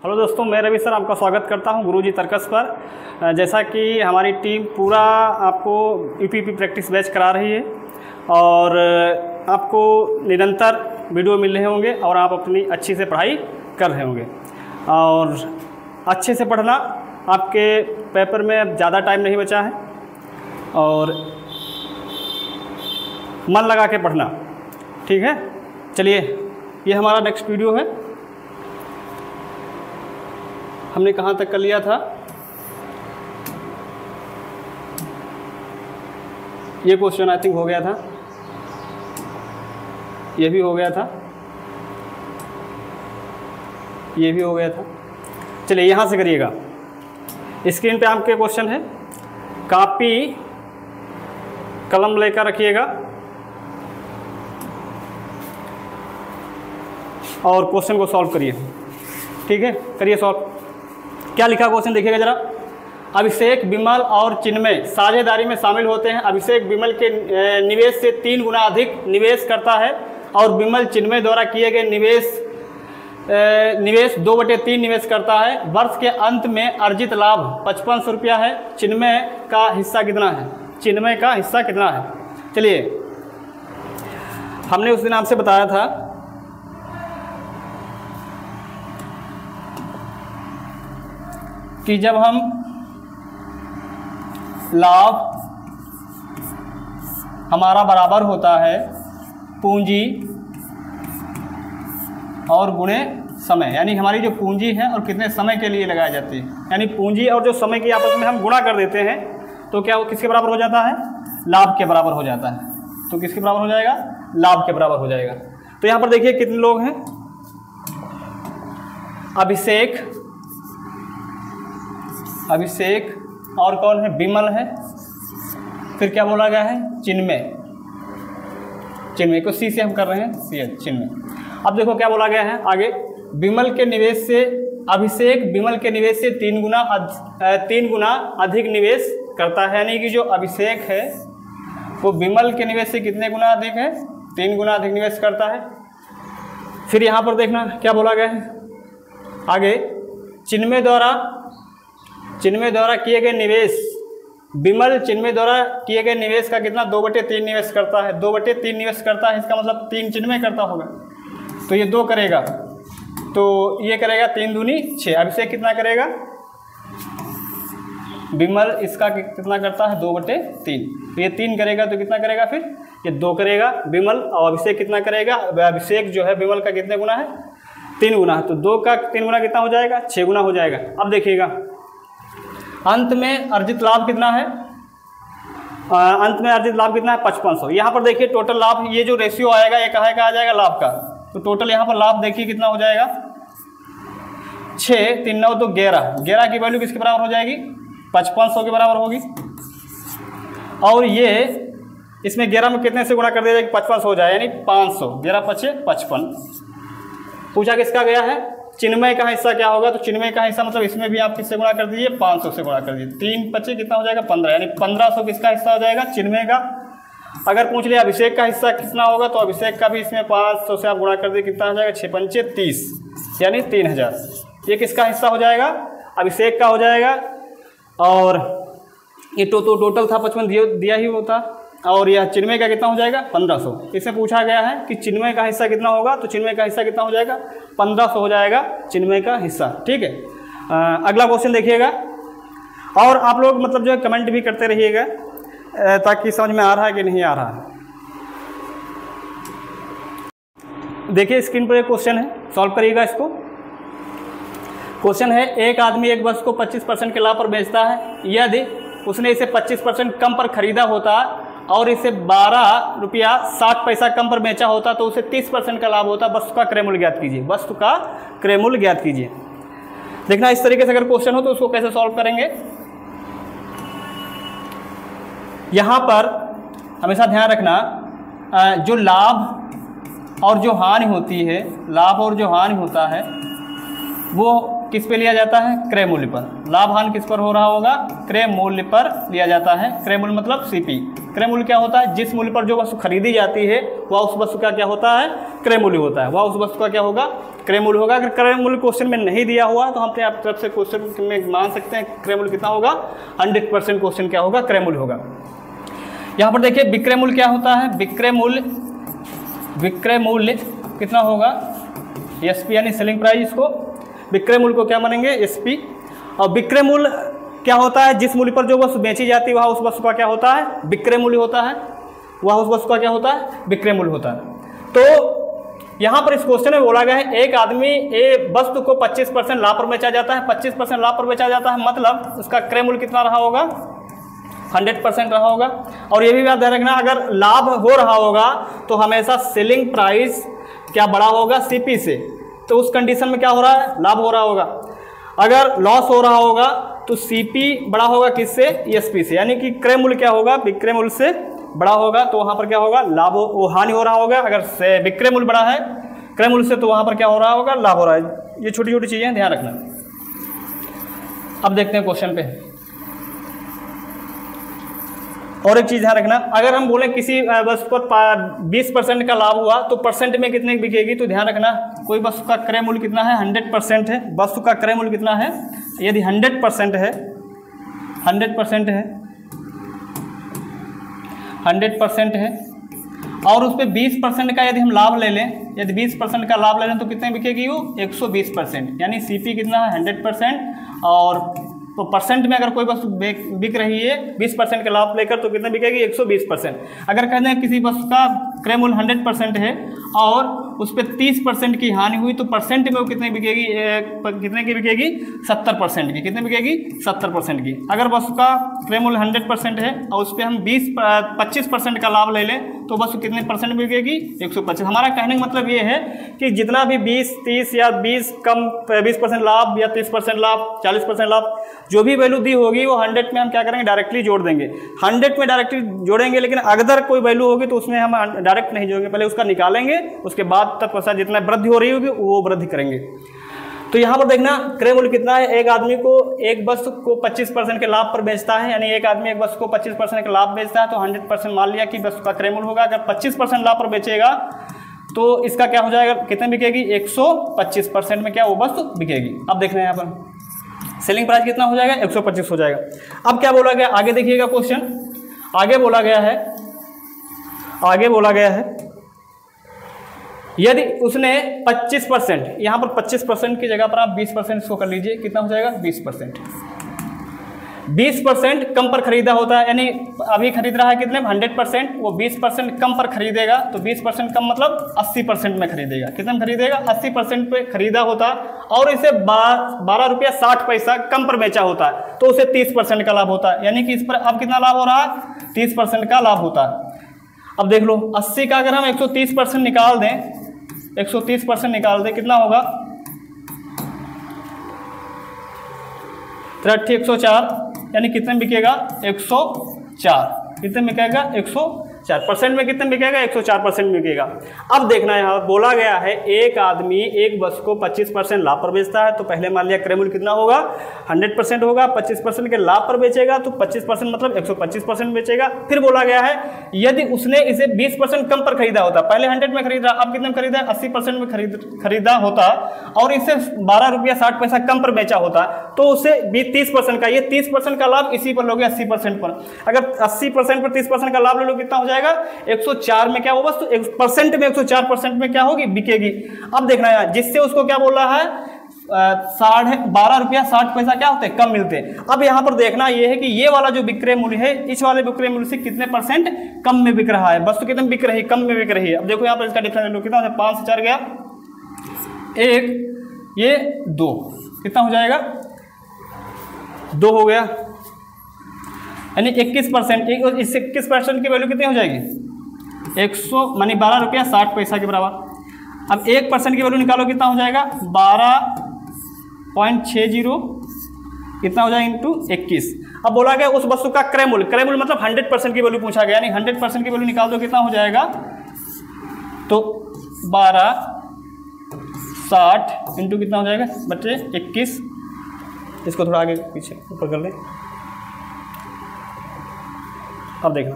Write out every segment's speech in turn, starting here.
Hello दोस्तों, मैं Ravi sir आपका स्वागत करता हूं गुरुजी तर्कस पर। जैसा कि हमारी टीम पूरा आपको यूपीपी प्रैक्टिस बैच करा रही है और आपको निरंतर वीडियो मिल रहे होंगे और आप अपनी अच्छी से पढ़ाई कर रहे होंगे। और अच्छे से पढ़ना, आपके पेपर में अब ज़्यादा टाइम नहीं बचा है और मन लगा के पढ़ना, ठीक है। चलिए, ये हमारा नेक्स्ट वीडियो है। हमने कहाँ तक कर लिया था? ये क्वेश्चन आई थिंक हो गया था, ये भी हो गया था, ये भी हो गया था। चलिए, यहाँ से करिएगा। स्क्रीन पे आपके क्वेश्चन है, कॉपी कलम लेकर रखिएगा और क्वेश्चन को सॉल्व करिए, ठीक है। करिए सॉल्व। क्या लिखा क्वेश्चन देखिएगा जरा। अभिषेक, विमल और चिन्मय साझेदारी में शामिल होते हैं। अभिषेक विमल के निवेश से 3 गुना अधिक निवेश करता है और विमल चिन्मय द्वारा किए गए निवेश 2/3 निवेश करता है। वर्ष के अंत में अर्जित लाभ 5500 रुपया है। चिन्मय का हिस्सा कितना है? चिन्मय का हिस्सा कितना है? चलिए, हमने उस दिन आपसे बताया था कि जब हम लाभ हमारा बराबर होता है पूंजी और गुणे समय, यानी हमारी जो पूंजी है और कितने समय के लिए लगाई जाती है, यानी पूंजी और जो समय की आपस में हम गुणा कर देते हैं तो क्या वो किसके बराबर हो जाता है? लाभ के बराबर हो जाता है। तो किसके बराबर हो जाएगा? लाभ के बराबर हो जाएगा। तो यहाँ पर देखिए कितने लोग हैं। अभिषेक और कौन है? विमल है। फिर क्या बोला गया है? चिन्मय। चिन्मय को सी से हम कर रहे हैं, सी चिन्मय। अब देखो क्या बोला गया है आगे। विमल के निवेश से अभिषेक विमल के निवेश से 3 गुना अधिक निवेश करता है, यानी कि जो अभिषेक है वो विमल के निवेश से कितने गुना अधिक है? 3 गुना अधिक निवेश करता है। फिर यहाँ पर देखना क्या बोला गया है आगे। चिन्मय द्वारा किए गए निवेश, विमल चिन्मय द्वारा किए गए निवेश का कितना? 2/3 निवेश करता है। 2/3 निवेश करता है, इसका मतलब 3 चिन्मय करता होगा, तो ये 2 करेगा, तो ये करेगा 3 दूनी 6। अभिषेक कितना करेगा? विमल इसका कितना करता है? 2/3। तो ये 3 करेगा तो कितना करेगा? फिर ये 2 करेगा विमल, और अभिषेक कितना करेगा? अभिषेक जो है विमल का कितने गुना है? 3 गुना। तो 2 का 3 गुना कितना हो जाएगा? 6 गुना हो जाएगा। अब देखिएगा अंत में अर्जित लाभ कितना है? अंत में अर्जित लाभ कितना है? 5500। यहाँ पर देखिए टोटल लाभ, ये जो रेशियो आएगा ये कहाँ का आ जाएगा? लाभ का। तो टोटल यहाँ पर लाभ देखिए कितना हो जाएगा? 6 3 9 तो 11 की वैल्यू किसके बराबर हो जाएगी? 5500 के बराबर होगी। और ये इसमें 11 में कितने से गुणा कर दिया जाए कि 5500 हो जाए, यानी 500। 11 5 55। पूछा किसका गया है? चिन्मय का हिस्सा क्या होगा? तो चिन्मय का हिस्सा मतलब इसमें भी आप किससे गुणा कर दीजिए? 500 से गुणा कर दीजिए। 3 5 कितना हो जाएगा? 15, यानी 1500 किसका हिस्सा हो जाएगा? चिन्मय का। अगर पूछ लिया अभिषेक का हिस्सा कितना होगा, तो अभिषेक का भी इसमें 500 से आप गुणा कर दीजिए, कितना हो जाएगा? 6 5 30, यानी 3000। ये किसका हिस्सा हो जाएगा? अभिषेक का हो जाएगा। और ये टोटल था 55 दिया ही होता, और यह चिन्मय का कितना हो जाएगा? 1500। इसमें पूछा गया है कि चिन्मय का हिस्सा कितना होगा, तो चिन्मय का हिस्सा कितना हो जाएगा? 1500 हो जाएगा चिन्मय का हिस्सा, ठीक है। अगला क्वेश्चन देखिएगा, और आप लोग मतलब जो है कमेंट भी करते रहिएगा ताकि समझ में आ रहा है कि नहीं आ रहा है। देखिए स्क्रीन पर एक क्वेश्चन है, सॉल्व करिएगा इसको। क्वेश्चन है, एक आदमी एक वस्तु को 25% के लाभ पर बेचता है। यदि उसने इसे 25% कम पर खरीदा होता और इसे 12 रुपया 60 पैसा कम पर बेचा होता तो उसे 30% का लाभ होता। वस्तु का क्रय मूल्य ज्ञात कीजिए। वस्तु का क्रय मूल्य ज्ञात कीजिए। देखना इस तरीके से अगर क्वेश्चन हो तो उसको कैसे सॉल्व करेंगे। यहाँ पर हमेशा ध्यान रखना, जो लाभ और जो हानि होती है, लाभ और जो हानि होता है वो किस पे लिया जाता है? क्रय मूल्य पर। लाभ हानि किस पर हो रहा होगा? क्रय मूल्य पर लिया जाता है। क्रय मूल्य मतलब सीपी। क्रय मूल्य क्या होता है? जिस मूल्य पर जो वस्तु खरीदी जाती है वह उस वस्तु का क्या होता है? क्रय मूल्य होता है। वह उस वस्तु का क्या होगा? क्रय मूल्य होगा। अगर क्रय मूल्य क्वेश्चन में नहीं दिया हुआ तो हम अपने आप तरफ से क्वेश्चन में मान सकते हैं क्रय मूल्य कितना होगा, 100% क्वेश्चन क्या होगा, क्रय मूल्य होगा। यहाँ पर देखिए विक्रय मूल्य क्या होता है, विक्रय मूल्य कितना होगा, एसपी यानी सेलिंग प्राइस, इसको विक्रय मूल्य को क्या मानेंगे, एसपी। और विक्रय मूल्य क्या होता है, जिस मूल्य पर जो वस्तु बेची जाती है वह उस वस्तु का क्या होता है, विक्रय मूल्य होता है, वह उस वस्तु का क्या होता है, विक्रय मूल्य होता है। तो यहाँ पर इस क्वेश्चन में बोला गया है एक आदमी ए वस्तु को 25% लाभ पर बेचा जाता है, 25% लाभ पर बेचा जाता है, मतलब उसका क्रय मूल्य कितना रहा होगा, 100% रहा होगा। और ये भी बात ध्यान रखना, अगर लाभ हो रहा होगा तो हमेशा सेलिंग प्राइस क्या बड़ा होगा, सीपी से, तो उस कंडीशन में क्या हो रहा है, लाभ हो रहा होगा। अगर लॉस हो रहा होगा तो सीपी बड़ा होगा किससे, एसपी से, यानी कि क्रय मूल्य क्या होगा, विक्रय मूल्य से बड़ा होगा, तो वहाँ पर क्या होगा, लाभ वो हानि हो रहा होगा। अगर से विक्रय मूल्य बड़ा है क्रय मूल्य से तो वहाँ पर क्या हो रहा होगा, लाभ हो रहा है। ये छोटी छोटी चीज़ें ध्यान रखना। अब देखते हैं क्वेश्चन पे। और एक चीज़ ध्यान रखना, अगर हम बोलें किसी वस्तु पर 20% का लाभ हुआ तो परसेंट में कितने बिकेगी, तो ध्यान रखना कोई वस्तु का क्रय मूल्य कितना है, 100% है, वस्तु का क्रय मूल्य कितना है, यदि 100% है, 100% है, 100% है और उस पर 20% का यदि हम लाभ ले लें, यदि 20% का लाभ ले लें तो कितने बिकेगी वो, 120%, यानी सीपी कितना है, 100%। और तो परसेंट में अगर कोई वस्तु बिक रही है 20% का लाभ लेकर तो कितने बिकेगी, 120%। अगर कहते हैं किसी वस्तु का क्रय मूल्य 100% है और उस पर 30% की हानि हुई तो परसेंट में वो कितने बिकेगी, कितने की बिकेगी, 70% की, कितने बिकेगी, 70% की। अगर वस्तु का क्रय मूल्य 100% है और उस पर हम 25% का लाभ ले लें तो वस्तु कितने परसेंट बिकेगी, 125। हमारा कहने का मतलब ये है कि जितना भी 20, 30 या 20% लाभ या 30% लाभ, 40% लाभ, जो भी वैल्यू दी होगी वो 100 में हम क्या करेंगे, डायरेक्टली जोड़ देंगे। 100 में डायरेक्टली जोड़ेंगे, लेकिन अगर कोई वैल्यू होगी तो उसमें हम डायरेक्ट नहीं जोड़ेंगे, पहले उसका निकालेंगे, उसके बाद तत्पश्चात जितना वृद्धि हो रही होगी वो वृद्धि करेंगे। तो यहाँ पर देखना क्रय मूल्य कितना है, एक आदमी को एक वस्तु को 25% के लाभ पर बेचता है, यानी एक आदमी एक वस्तु को 25% के लाभ बेचता है तो 100% मान लिया कि वस्तु का क्रय मूल्य होगा। अगर 25% लाभ पर बेचेगा तो इसका क्या हो जाएगा, कितने बिकेगी, 125% में क्या वो वस्तु बिकेगी। अब देखना है यहाँ पर सेलिंग प्राइस कितना हो जाएगा, 125 हो जाएगा। अब क्या बोला गया, आगे देखिएगा क्वेश्चन, आगे बोला गया है यदि उसने 25%, यहाँ पर 25% की जगह पर आप 20% इसको कर लीजिए, कितना हो जाएगा, 20%। 20% कम पर खरीदा होता है, यानी अभी खरीद रहा है कितने, 100%, वो 20% कम पर खरीदेगा तो 20% कम मतलब 80% में खरीदेगा, कितने में खरीदेगा, 80% पे खरीदा होता और इसे 12 रुपया 60 पैसा कम पर बेचा होता है तो उसे 30% का लाभ होता है, यानी कि इस पर अब कितना लाभ हो रहा है, 30% का लाभ होता है। अब देख लो 80 का अगर हम 130% निकाल दें, 130% निकाल दें, कितना होगा, 3 104, यानी कितने में बिकेगा, 104, कितने में बिकेगा, 104%। में कितने में बिकेगा, 104% में बिकेगा। अब देखना यहाँ बोला गया है एक आदमी एक वस्तु को 25% लाभ पर बेचता है, तो पहले मान लिया क्रय मूल्य कितना होगा, 100% होगा, 25% के लाभ पर बेचेगा तो 25% मतलब 125% बेचेगा। फिर बोला गया है यदि उसने इसे 20% कम पर खरीदा होता, पहले 100 में खरीद रहा, अब कितने में खरीदा, 80% में खरीदा होता और इसे 12 रुपया 60 पैसा कम पर बेचा होता तो उसे 30% का, ये 30% का लाभ इसी पर लोगे 80% पर। अगर 80% पर 30% का लाभ ले लो कितना हो जाएगा, 104 में क्या वो वस्तु 1% में 104% में क्या होगी, बिकेगी। अब देखना है जिससे उसको क्या बोल रहा है, 12 रुपया 60 पैसा क्या होते हैं, कम मिलते हैं। अब यहाँ पर देखना यह है कि ये वाला जो विक्रय मूल्य है इस वाले विक्रय मूल्य से कितने % कम में बिक रहा है, वस्तु कितने बिक रही है, कम में बिक रही है। अब देखो यहाँ पर इसका डिफरेंस कितना होता है, 5 से 4 गया 1, ये 2, कितना हो जाएगा, 2 हो गया, यानी 21%। इस 21% की वैल्यू कितनी हो जाएगी, 100 मानी 12 रुपया 60 पैसा के बराबर। अब 1% की वैल्यू निकालो, कितना हो जाएगा, 12.60, कितना हो जाएगा इंटू 21। अब बोला गया उस वस्तु का क्रय मूल्य, क्रय मूल्य मतलब 100% की वैल्यू पूछा गया, यानी 100% की वैल्यू निकाल दो, कितना हो जाएगा, तो 12.60 इंटू कितना हो जाएगा, बच्चे 21। इसको थोड़ा आगे पीछे ऊपर कर लें। अब देखना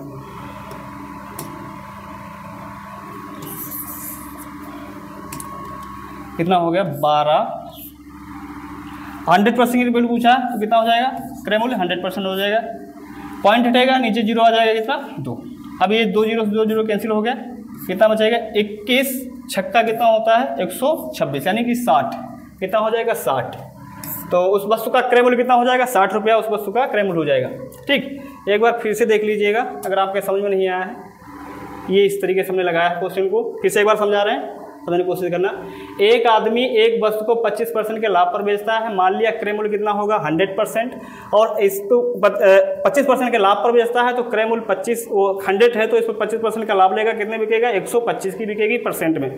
कितना हो गया 12। 100% की वैल्यू पूछा है तो कितना हो जाएगा क्रय मूल्य 100% हो जाएगा। पॉइंट हटेगा, नीचे जीरो आ जाएगा, कितना 2। अब ये 2 जीरो से 2 जीरो कैंसिल हो गया, कितना बचेगा 21 छक्का कितना होता है 126 यानी कि 60। कितना हो जाएगा 60। तो उस वस्तु का क्रय मूल्य कितना हो जाएगा 60 रुपया उस वस्तु का क्रय मूल्य हो जाएगा। ठीक, एक बार फिर से देख लीजिएगा अगर आपके समझ में नहीं आया है। ये इस तरीके से हमने लगाया है क्वेश्चन को, फिर से एक बार समझा रहे हैं, समझने की कोशिश करना। एक आदमी एक वस्तु को 25% के लाभ पर बेचता है, मान लिया क्रय मूल्य कितना होगा 100%, और इसको 25% के लाभ पर बेचता है तो क्रय मूल्य 100 है तो इस पर 25% का लाभ लेगा, कितने बिकेगा 125 की बिकेगी परसेंट में।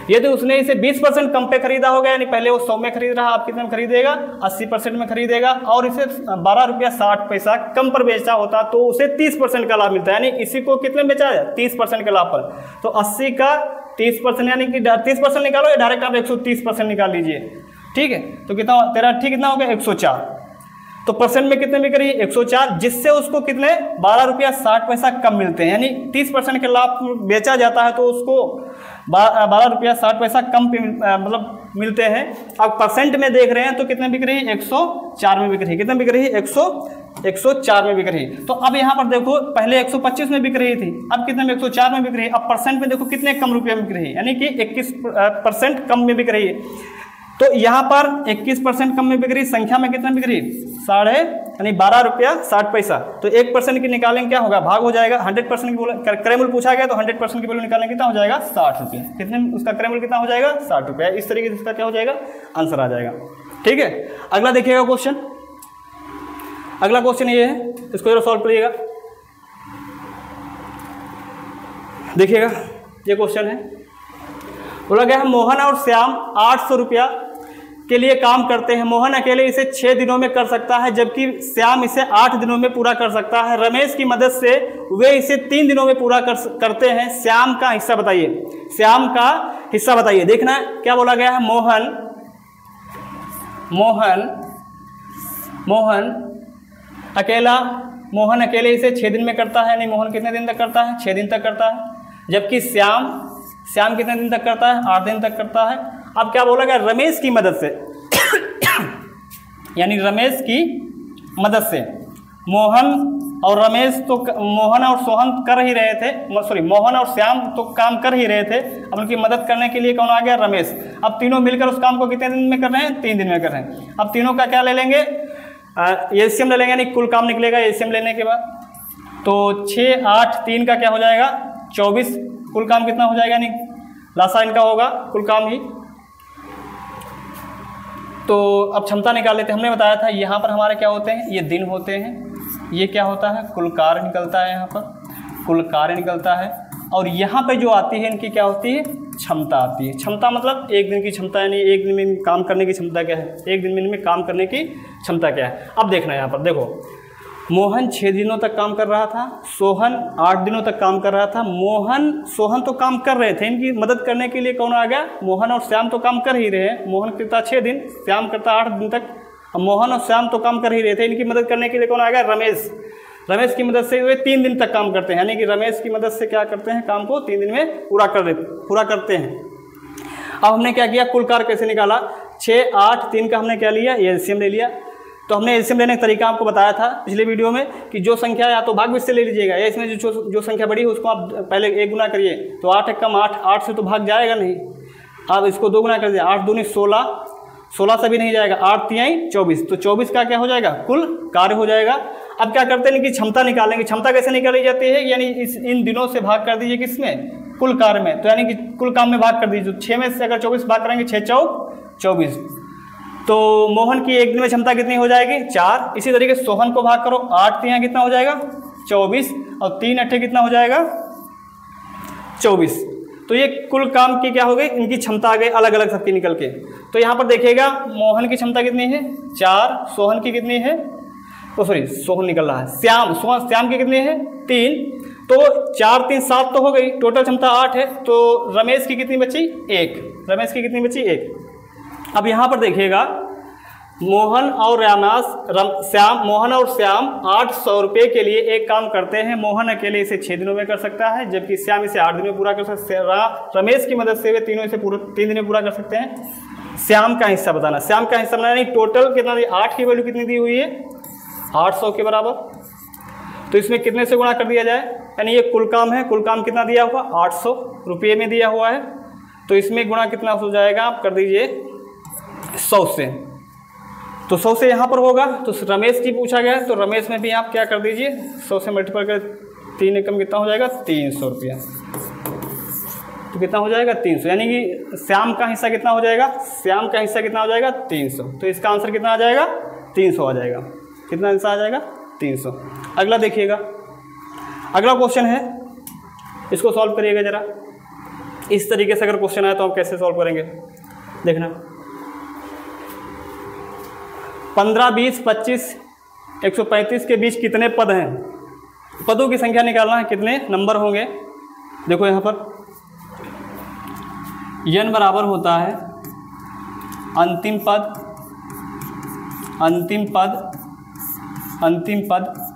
यदि उसने इसे 20% कम पे खरीदा होगा, यानी पहले वो 100 में खरीद रहा, आप कितने में खरीदेगा 80% में खरीदेगा, और इसे 12 रुपया 60 पैसा कम पर बेचा होता तो उसे 30% का लाभ मिलता है, यानी इसी को कितने में बेचा है 30% के लाभ पर। तो 80 का 30% यानी कि 30% निकालो या डायरेक्ट आप 130% निकाल लीजिए। ठीक है, तो कितना तेरा ठीक कितना हो गया 104। तो परसेंट में कितने बिक रही है 104, जिससे उसको कितने 12 रुपया 60 पैसा कम मिलते हैं, यानी 30% के लाभ बेचा जाता है तो उसको 12 रुपया 60 पैसा कम मतलब मिलते हैं। अब परसेंट में देख रहे हैं तो कितने बिक रही है 104 में बिक रही है। कितने बिक रही है 104 में बिक रही है। तो अब यहाँ पर देखो पहले 125 में बिक रही थी, अब कितने में 104 में बिक रही है। अब परसेंट में देखो कितने कम रुपये में बिक रही है, यानी कि 21% कम में बिक रही है। तो यहाँ पर 21% कम में बिक रही, संख्या में कितना बिक रही साढ़े यानी 12 रुपया 60 पैसा। तो 1% की निकालेंगे क्या होगा भाग हो जाएगा। 100% की क्रय मूल्य पूछा गया तो 100% की वैल्यू निकालेंगे कितना हो जाएगा 60 रुपये। कितने में उसका क्रय मूल्य कितना हो जाएगा 60 रुपया। इस तरीके से इसका क्या हो जाएगा आंसर आ जाएगा। ठीक है, अगला देखिएगा क्वेश्चन। अगला क्वेश्चन ये है, इसको जरा सॉल्व करिएगा। देखिएगा ये क्वेश्चन है, बोला गया है मोहन और श्याम 800 रुपया के लिए काम करते हैं। मोहन अकेले इसे 6 दिनों में कर सकता है जबकि श्याम इसे 8 दिनों में पूरा कर सकता है। रमेश की मदद से वे इसे 3 दिनों में पूरा करते हैं। श्याम का हिस्सा बताइए, श्याम का हिस्सा बताइए। देखना क्या बोला गया है, मोहन अकेले इसे 6 दिन में करता है, नहीं मोहन कितने दिन तक करता है 6 दिन तक करता है, जबकि श्याम कितने दिन तक करता है 8 दिन तक करता है। अब क्या बोला गया रमेश की मदद से यानी रमेश की मदद से मोहन और सोहन कर ही रहे थे, मोहन और श्याम तो काम कर ही रहे थे। अब उनकी मदद करने के लिए कौन आ गया रमेश। अब तीनों मिलकर उस काम को कितने दिन में कर रहे हैं 3 दिन में कर रहे हैं। अब तीनों का क्या ले लेंगे एलसीएम ले लेंगे, यानी कुल काम निकलेगा एलसीएम लेने के बाद। तो 6 8 3 का क्या हो जाएगा 24, कुल काम कितना हो जाएगा, यानी लासा इनका होगा कुल काम ही। तो अब क्षमता निकाल लेते हैं। हमने बताया था यहाँ पर हमारे क्या होते हैं, ये दिन होते हैं, ये क्या होता है कुल कार्य निकलता है, यहाँ पर कुल कार्य निकलता है। और यहाँ पे जो आती है इनकी क्या होती है क्षमता आती है। क्षमता मतलब एक दिन की क्षमता, यानी एक दिन में काम करने की क्षमता क्या है, एक दिन में इनमें काम करने की क्षमता क्या है। अब देखना यहाँ पर देखो, मोहन 6 दिनों तक काम कर रहा था, सोहन 8 दिनों तक काम कर रहा था। सोहन तो काम कर रहे थे, इनकी मदद करने के लिए कौन आ गया मोहन और श्याम तो काम कर ही रहे हैं। मोहन करता 6 दिन, श्याम करता 8 दिन तक। अब मोहन और श्याम तो काम कर ही रहे थे, इनकी मदद करने के लिए कौन आ गया रमेश की मदद से वे 3 दिन तक काम करते हैं, यानी कि रमेश की मदद से क्या करते हैं काम को 3 दिन में पूरा करते हैं। अब हमने क्या किया कुल कार्य कैसे निकाला, 6 8 3 का हमने क्या लिया एलसीएम ले लिया। तो हमने एलसीएम लेने का तरीका आपको बताया था पिछले वीडियो में कि जो संख्या या तो भाग से ले लीजिएगा, या इसमें जो संख्या बड़ी है उसको आप पहले 1 गुना करिए। तो 8 एक कम 8 से तो भाग जाएगा नहीं, आप इसको 2 गुना कर दीजिए, 8 दूनी 16 से भी नहीं जाएगा, 8 3 24। तो 24 का क्या हो जाएगा कुल कार्य हो जाएगा। अब क्या करते हैं कि क्षमता निकालेंगे। क्षमता कैसे निकाली जाती है, यानी इन दिनों से भाग कर दीजिए किसमें कुल कार्य में, तो यानी कि कुल काम में भाग कर दीजिए। 6 में से अगर 24 भाग करेंगे 6 चौक 24, तो मोहन की एक दिन में क्षमता कितनी हो जाएगी 4। इसी तरीके से सोहन को भाग करो, 8 3 कितना हो जाएगा 24 और 3 8 कितना हो जाएगा 24। तो ये कुल काम की क्या हो गई, इनकी क्षमता आ गई अलग अलग सबकी निकल के। तो यहाँ पर देखिएगा मोहन की क्षमता कितनी है 4, सोहन की कितनी है सोहन निकल रहा है, श्याम की कितनी है 3। तो 4 3 7 तो हो गई, टोटल क्षमता 8 है। तो रमेश की कितनी बची 1, अब यहाँ पर देखिएगा मोहन और श्याम 800 रुपये के लिए एक काम करते हैं। मोहन अकेले इसे 6 दिनों में कर सकता है, जबकि श्याम इसे 8 दिन में पूरा कर सकते हैं। रमेश की मदद से वे तीनों इसे 3 दिन में पूरा कर सकते हैं। श्याम का हिस्सा बताना, श्याम का हिस्सा बनाना, टोटल कितना दी, 8 की वैल्यू कितनी दी हुई है 800 के बराबर। तो इसमें कितने से गुणा कर दिया जाए, यानी ये कुल काम है, कुल काम कितना दिया हुआ 800 रुपये में दिया हुआ है। तो इसमें गुणा कितना हो जाएगा, आप कर दीजिए 100 से। तो 100 से यहाँ पर होगा, तो रमेश की पूछा गया है, तो रमेश में भी आप क्या कर दीजिए 100 से मल्टीप्लाई कर 3 एकम कितना हो जाएगा 300 रुपया। तो कितना हो जाएगा 300, यानी कि श्याम का हिस्सा कितना हो जाएगा, श्याम का हिस्सा कितना हो जाएगा 300। तो इसका आंसर कितना आ जाएगा 300 आ जाएगा। कितना आंसर आ जाएगा 300। अगला देखिएगा, अगला क्वेश्चन है, इसको सॉल्व करिएगा जरा। इस तरीके से अगर क्वेश्चन आए तो हम कैसे सॉल्व करेंगे, देखना। 15, 20, 25, 135 के बीच कितने पद हैं, पदों की संख्या निकालना है, कितने नंबर होंगे। देखो यहाँ पर n बराबर होता है अंतिम पद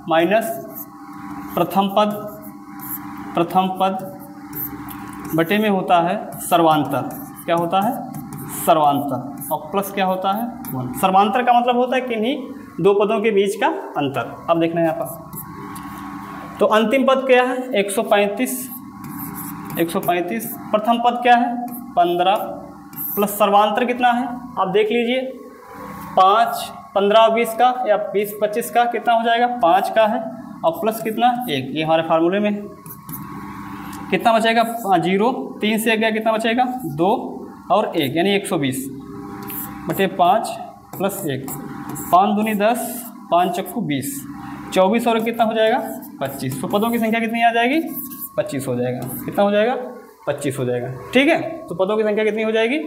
माइनस प्रथम पद बटे में होता है सर्वांतर। क्या होता है सर्वांतर, और प्लस क्या होता है 1। सर्वांतर का मतलब होता है किन्हीं दो पदों के बीच का अंतर। अब देखना है यहाँ पर, तो अंतिम पद क्या है 135, प्रथम पद क्या है 15, प्लस सर्वांतर कितना है आप देख लीजिए 5, 15 और 20 का, या 20, 25 का कितना हो जाएगा 5 का है, और प्लस कितना 1, ये हमारे फार्मूले में कितना बचेगा 0, 3 से 1 गया कितना बचेगा 2 और 1, यानी 120 बटे 5 प्लस 1, 5 दूनी 10, 5 चक्कू 20, 24 और कितना हो जाएगा 25। तो पदों की संख्या कितनी आ जाएगी 25 हो जाएगा। कितना हो जाएगा 25 हो जाएगा। ठीक है, तो पदों की संख्या कितनी हो जाएगी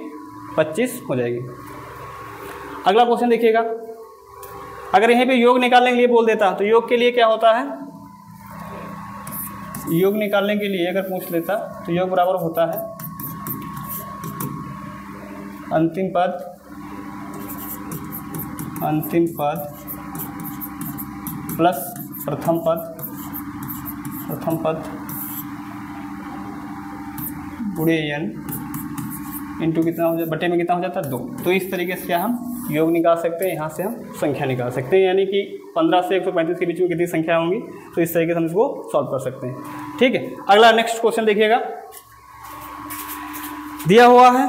25 हो जाएगी। अगला क्वेश्चन देखिएगा, अगर यहीं पे योग निकालने के लिए बोल देता तो योग के लिए क्या होता है, योग निकालने के लिए अगर पूछ लेता तो योग बराबर होता है अंतिम पद प्लस प्रथम पद गुणे n इंटू कितना हो जाता बटे में कितना हो जाता है 2। तो इस तरीके से हम योग निकाल सकते हैं, यहाँ से हम संख्या निकाल सकते हैं, यानी कि 15 से 135 के बीच में कितनी संख्या होंगी, तो इस तरीके से हम इसको सॉल्व कर सकते हैं। ठीक है, अगला नेक्स्ट क्वेश्चन देखिएगा, दिया हुआ है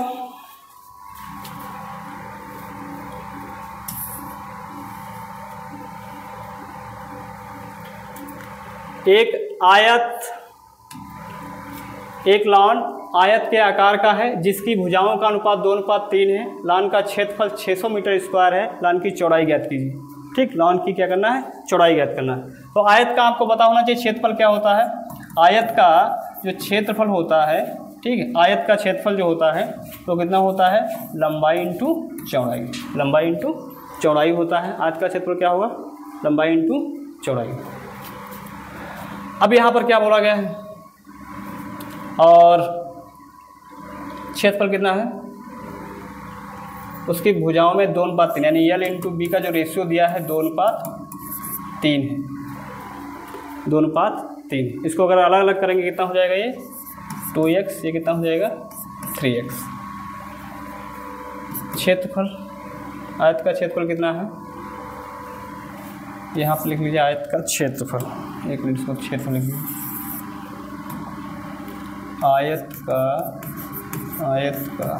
एक लान आयत के आकार का है जिसकी भुजाओं का अनुपात 2:3 है। लान का क्षेत्रफल 600 मीटर स्क्वायर है। लान की चौड़ाई ज्ञात कीजिए। ठीक, लान की क्या करना है चौड़ाई ज्ञात करना है। तो आयत का आपको पता होना चाहिए क्षेत्रफल क्या होता है। आयत का जो क्षेत्रफल होता है, ठीक है, आयत का क्षेत्रफल जो होता है तो कितना होता है लंबाई इंटू चौड़ाई, लंबाई इंटू चौड़ाई होता है। आयत का क्षेत्रफल क्या होगा लंबाई इंटू चौड़ाई। अब यहाँ पर क्या बोला गया है और क्षेत्रफल कितना है, उसकी भुजाओं में 2:3 यानी L इंटू बी का जो रेशियो दिया है 2:3 है, 2:3। इसको अगर अलग अलग करेंगे कितना हो जाएगा ये 2x, ये कितना हो जाएगा 3x। क्षेत्रफल, आयत का क्षेत्रफल कितना है यहाँ पर लिख लीजिए आयत का क्षेत्रफल। एक मिनट इसको क्षेत्रफल लिख लीजिए। आयत का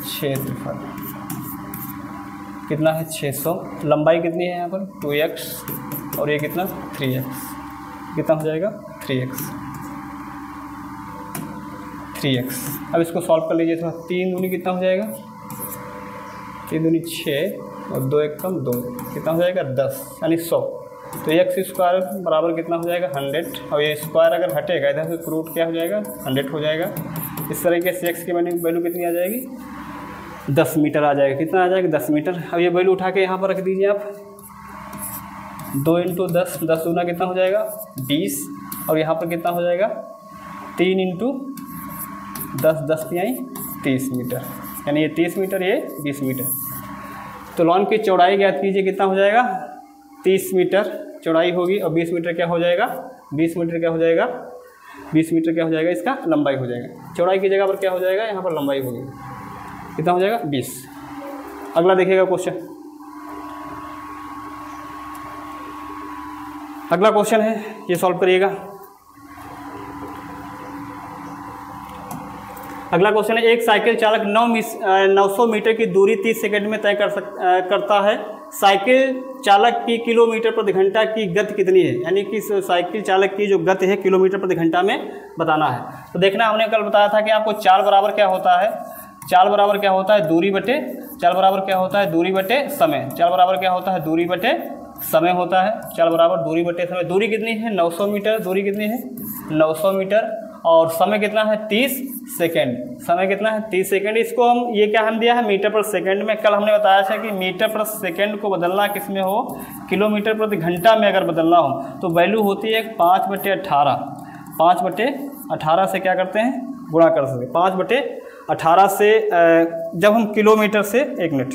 क्षेत्रफल कितना है 600। लंबाई कितनी है यहाँ पर 2x और ये कितना 3x, कितना हो जाएगा 3x। अब इसको सॉल्व कर लीजिए थोड़ा। 3 दूनी कितना हो जाएगा 3 दूनी 6 और 2 एकम 2, कितना हो जाएगा 10 यानी 100। तो x स्क्वायर बराबर कितना हो जाएगा 100, और ये स्क्वायर अगर हटेगा इधर से रूट क्या हो जाएगा 100 हो जाएगा। इस तरीके से x की वैल्यू कितनी आ जाएगी 10 मीटर आ जाएगा। कितना आ जाएगा 10 मीटर। अब ये वैल्यू उठा के यहाँ पर रख दीजिए आप। 2 इंटू 10, 10 दूना कितना हो जाएगा 20, और यहाँ पर कितना हो जाएगा 3 इंटू 10, 10 30 मीटर, यानी ये 30 मीटर ये 20 मीटर। तो लॉन की चौड़ाई ज्ञात कीजिए, कितना हो जाएगा 30 मीटर चौड़ाई होगी और 20 मीटर क्या हो जाएगा 20 मीटर क्या हो जाएगा 20 मीटर क्या हो जाएगा इसका लंबाई हो जाएगा। चौड़ाई की जगह पर क्या हो जाएगा यहाँ पर लंबाई होगी, कितना हो जाएगा 20। अगला देखिएगा क्वेश्चन, अगला क्वेश्चन है ये सॉल्व करिएगा। अगला क्वेश्चन है, एक साइकिल चालक 900 मीटर की दूरी 30 सेकंड में तय करता है। साइकिल चालक की किलोमीटर प्रति घंटा की गति कितनी है, यानी कि साइकिल चालक की जो गति है किलोमीटर प्रति घंटा में बताना है। तो देखना, हमने कल बताया था कि आपको चाल बराबर क्या होता है, चाल बराबर क्या होता है दूरी बटे, चाल बराबर क्या होता है दूरी बटे समय, चाल बराबर क्या होता है दूरी बटे समय होता है, चाल बराबर दूरी बटे समय। दूरी कितनी है 900 मीटर, दूरी कितनी है 900 मीटर और समय कितना है 30 सेकेंड, समय कितना है 30 सेकेंड। इसको हम ये क्या हम दिया है मीटर पर सेकेंड में। कल हमने बताया था कि मीटर पर सेकेंड को बदलना किस में हो, किलोमीटर प्रति घंटा में अगर बदलना हो तो वैल्यू होती है 5/18। 5/18 से क्या करते हैं गुणा कर सकते, 5/18 से जब हम किलोमीटर से, एक मिनट,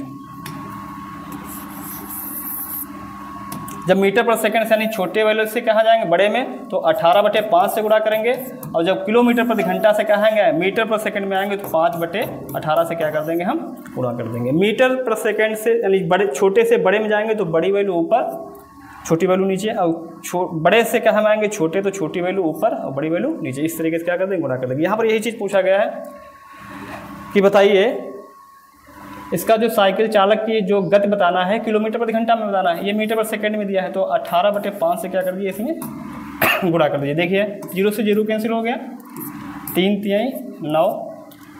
जब मीटर पर सेकंड से यानी छोटे वैल्यू से कहाँ जाएंगे बड़े में तो 18/5 से गुणा करेंगे, और जब किलोमीटर प्रति घंटा से कहेंगे मीटर पर सेकंड में आएंगे तो 5/18 से क्या कर देंगे हम गुणा कर देंगे। मीटर पर सेकंड से यानी बड़े छोटे से बड़े में जाएंगे तो बड़ी वैल्यू ऊपर छोटी वैल्यू नीचे, और बड़े से कहाँ में आएंगे छोटे तो छोटी वैल्यू ऊपर और बड़ी वैल्यू नीचे, इस तरीके से क्या कर देंगे गुणा कर देंगे। यहाँ पर यही चीज़ पूछा गया है कि बताइए इसका जो साइकिल चालक की जो गति बताना है किलोमीटर प्रति घंटा में बताना है, ये मीटर पर सेकंड में दिया है तो 18/5 से क्या कर दिए इसमें गुणा कर दिए। देखिए 0 से 0 कैंसिल हो गया, 3 तिहाई 9,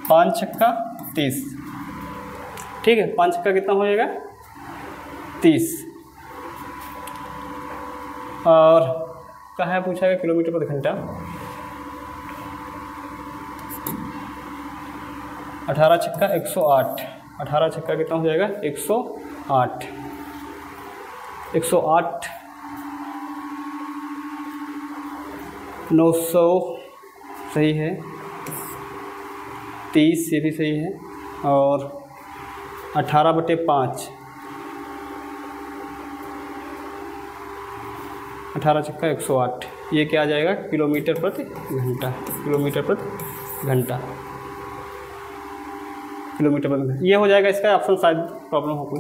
5 छक्का 30, ठीक है 5 छक्का कितना हो जाएगा 30, और कहाँ है पूछा गया किलोमीटर प्रति घंटा, 18 छक्का 108, 18 छक्का कितना हो जाएगा 108, 108 900 सही है, 30 ये भी सही है, और 18/5, 18 छक्का 108, ये क्या आ जाएगा किलोमीटर प्रति घंटा, किलोमीटर प्रति घंटा, किलोमीटर प्रति घंटा। ये हो जाएगा इसका ऑप्शन, शायद प्रॉब्लम हो कोई,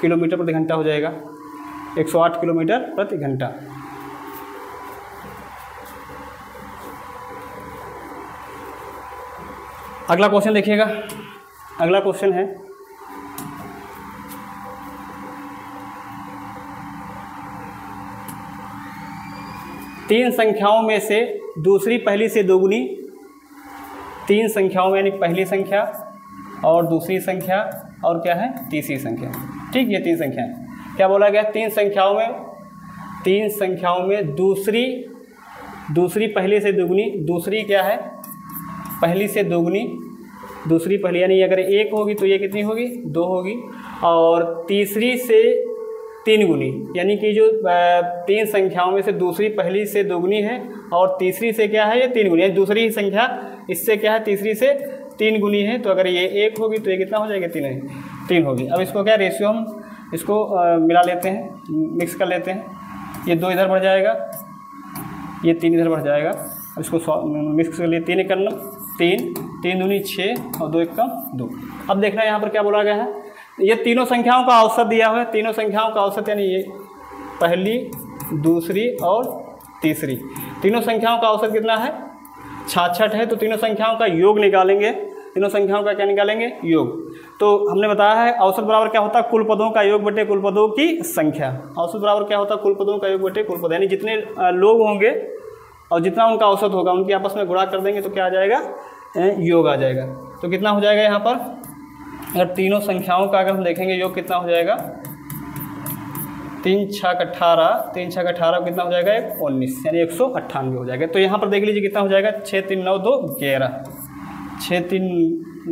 किलोमीटर प्रति घंटा हो जाएगा 108 किलोमीटर प्रति घंटा। अगला क्वेश्चन देखिएगा, अगला क्वेश्चन है तीन संख्याओं में से दूसरी पहली से दोगुनी, तीन संख्याओं में यानी पहली संख्या और दूसरी संख्या और क्या है तीसरी संख्या, ठीक, ये तीन संख्या है। क्या बोला गया तीन संख्याओं में दूसरी पहली से दोगुनी, दूसरी क्या है पहली से दोगुनी, दूसरी पहली यानी अगर एक होगी तो ये कितनी होगी 2 होगी, और तीसरी से 3 गुनी, यानी कि जो तीन संख्याओं में से दूसरी पहली से दोगुनी है और तीसरी से क्या है ये 3 गुनी, यानी दूसरी ही संख्या इससे क्या है तीसरी से 3 गुनी है, तो अगर ये 1 होगी तो ये कितना हो जाएगा 3 होगी। अब इसको क्या रेशियो हम इसको मिला लेते हैं, मिक्स कर लेते हैं, ये 2 इधर बढ़ जाएगा, ये 3 इधर बढ़ जाएगा, अब इसको मिक्स कर लिए 3 करना 3 दूनी 6 और 2 एकम 2। अब देखना यहाँ पर क्या बोला गया है, ये तीनों संख्याओं का औसत दिया हुआ है, तीनों संख्याओं का औसत यानी ये पहली दूसरी और तीसरी, तीनों संख्याओं का औसत कितना है 66 है, तो तीनों संख्याओं का योग निकालेंगे, तीनों संख्याओं का क्या निकालेंगे योग। तो हमने बताया है औसत बराबर क्या होता है कुल पदों का योग बटे कुल पदों की संख्या, औसत बराबर क्या होता है कुल पदों का योग बटे कुल पद, यानी जितने लोग होंगे और जितना उनका औसत होगा उनकी आपस में गुणा कर देंगे तो क्या आ जाएगा योग आ जाएगा। तो कितना हो जाएगा यहाँ पर अगर तीनों संख्याओं का अगर हम देखेंगे योग कितना हो जाएगा 3 छक 18 कितना हो जाएगा 19 यानी 198 हो जाएगा। तो यहाँ पर देख लीजिए कितना हो जाएगा 6 3 9 2 11, 6 3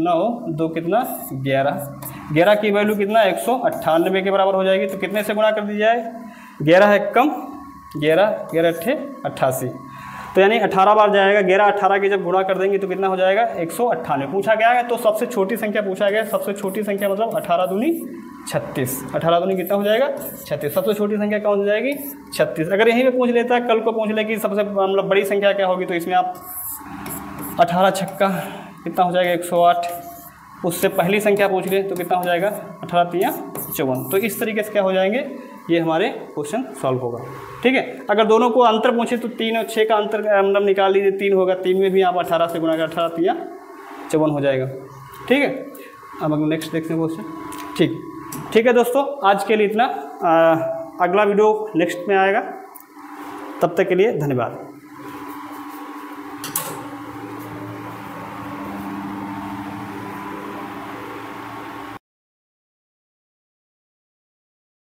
9 2 कितना 11 की वैल्यू कितना 198 के बराबर हो जाएगी। तो कितने से गुणा कर दी जाए 11 है कम 11 8 88, तो यानी 18 बार जाएगा। 11 18 की जब गुणा कर देंगे तो कितना हो जाएगा 198 पूछा गया है। तो सबसे छोटी संख्या पूछा गया है। सबसे छोटी संख्या मतलब 18 दूनी 36। 18 दूनी कितना हो जाएगा 36। सबसे छोटी संख्या कौन हो जाएगी 36। अगर यहीं पे पूछ लेता है, कल को पूछ ले कि सबसे मतलब बड़ी संख्या क्या होगी, तो इसमें आप 18 छक्का कितना हो जाएगा 108। उससे पहली संख्या पूछ ले तो कितना हो जाएगा 18 3 54। तो इस तरीके से क्या हो जाएंगे, ये हमारे क्वेश्चन सॉल्व होगा। ठीक है। अगर दोनों को अंतर पूछे तो 3 और 6 का अंतर मतलब निकाल लीजिए, 3 होगा, 3 में भी आप 18 से गुणा कर 18 3 54 हो जाएगा। ठीक है। अब अगर नेक्स्ट देखते हैं क्वेश्चन। ठीक है दोस्तों, आज के लिए इतना। अगला वीडियो नेक्स्ट में आएगा। तब तक के लिए धन्यवाद।